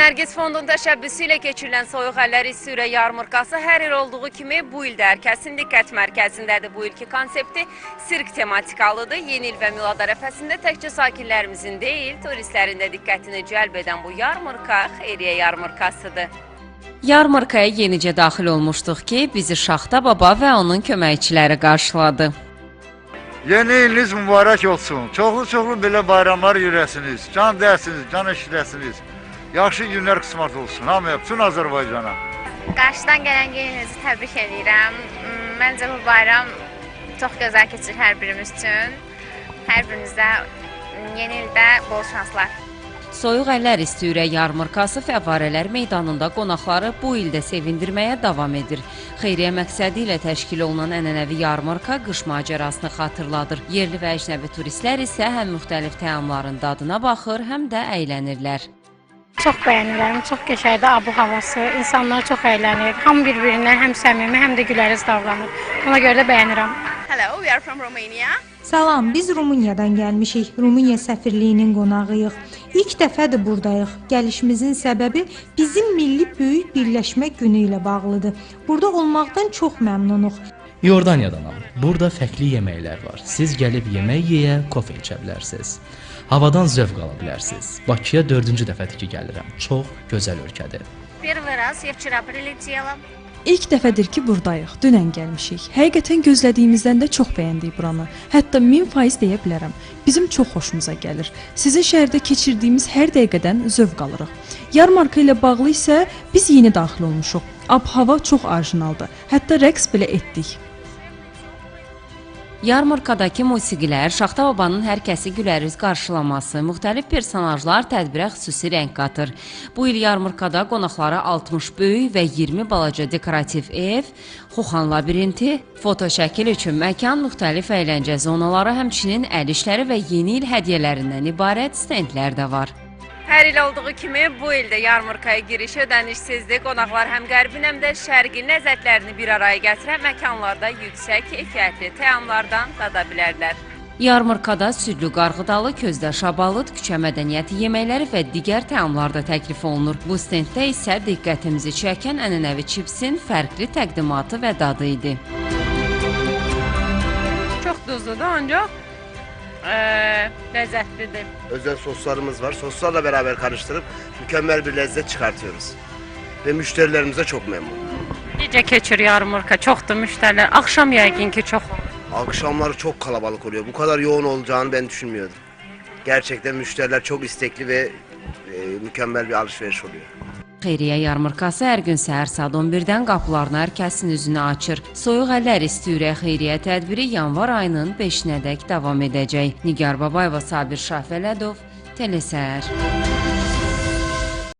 Nərgiz Fondun təşəbbüsü ilə keçirilən Soyuq əllər isti ürək yarmarkası hər il olduğu kimi bu il də Ərkəsin diqqət mərkəzindədir. Bu ilki konsepti sirk tematikalıdır. Yeni il və Milad ərəfəsində təkcə sakinlərimizin deyil, turistlərin də diqqətini cəlb edən bu yarmarka xeyriyyə yarmarkasıdır. Yarmarkaya yenicə daxil olmuşduq ki, bizi Şaxta Baba və onun köməkçiləri qarşıladı. Yeni iliniz mübarək olsun. Çoxlu belə bayramlar yürəsiniz, can dərsiniz, can eşidəsiniz. Yaxşı günlər qismət olsun, hamıya, bütün Azərbaycana. Qarşıdan gələn yeni ilinizi təbrik edirəm. Məncə bu bayram çox gözəl keçir hər birimiz üçün. Hər birinizdə yeni ildə bol şanslar. Soyuq əllər isti ürək yarmarkası Fəvvarələr meydanında qonaqları bu ildə sevindirməyə davam edir. Xeyriyyə məqsədi ilə təşkil olunan ənənəvi yarmarka qış macərasını xatırladır. Yerli və əcnəbi turistlər isə həm müxtəlif təamların dadına baxır, həm də əylənirlər. Çox bəyənirəm, çox qəşəngdir abu havası, insanlar çox əylənir. Hamı bir-birindən həm səmimi, həm də güləriz davranır. Ona görə də bəyənirəm. Hello, we are from Romania. Salam, biz Rumıniyadan gəlmişik. Rumıniya səfirliyinin qonağıyıq. İlk dəfədir buradayıq. Gəlişimizin səbəbi bizim milli böyük birləşmə günü ilə bağlıdır. Burada olmaqdan çox məmnunuq. Yordaniyadanam. Burada fərqli yeməklər var. Siz gəlib yemək yeyə, kofe içə bilərsiniz. Havadan zövq ala bilərsiniz. Bakıya 4-cü dəfədir ki gəlirəm. Çox gözəl ölkədir. Первый раз я вчера прилетела. İlk dəfədir ki buradayıq. Dünən gəlmişik. Həqiqətən gözlədiyimizdən də çox bəyəndik buranı. Hətta 1000% deyə bilərəm. Bizim çox xoşumuza gəlir. Sizin şəhərdə keçirdiyimiz hər dəqiqədən zövq alırıq. Yarmarka ilə bağlı isə biz yeni daxil olmuşuq. Ab-hava çox orijinaldır. Hətta rəqs belə etdik. Yarmarkadakı musiqilər, Şaxta Babanın hər kəsi güləriz qarşılaması, müxtəlif personajlar tədbirə xüsusi rəng qatır. Bu il yarmarkada qonaqlara 60 böyük və 20 balaca dekorativ ev, Xoxan labirinti, foto şəkil üçün məkan, müxtəlif əyləncə zonaları, həmçinin əl işləri və yeni il hədiyyələrindən ibarət stendlər də var. Hər il olduğu kimi bu ildə yarmarkaya giriş ödənişsizdir. Qonaqlar həm qərbin, həm də şərqin ləzzətlərini bir araya gətirən məkanlarda yüksək keyfiyyətli təamlardan dada bilərlər. Yarmarkada südlü qarğıdalı, közdə şabalıd, küçə mədəniyyəti yeməkləri və digər təamlar da təklif olunur. Bu stenddə isə diqqətimizi çəkən ənənəvi çipsin fərqli təqdimatı və dadı idi. Çox duzludur, ancaq lezzetlidir. Özel soslarımız var. Soslarla beraber karıştırıp mükemmel bir lezzet çıkartıyoruz. Ve müşterilerimize çok memnun. Necə keçir yarmarka? Çoxdur müştərilər. Axşam yəqin ki çox olur. Akşamları çok kalabalık oluyor. Bu kadar yoğun olacağını ben düşünmüyordum. Gerçekten müşteriler çok istekli ve mükemmel bir alışveriş oluyor. Xeyriyyə yarmarkası hər gün səhər saat 11-dən qapılarını Ərkəsin üzünə açır. Soyuq əllər isti ürək xeyriyyə tədbiri yanvar ayının 5-nədək davam edəcək. Nigar Babayeva, Sabir Şahvələdov, Telesər.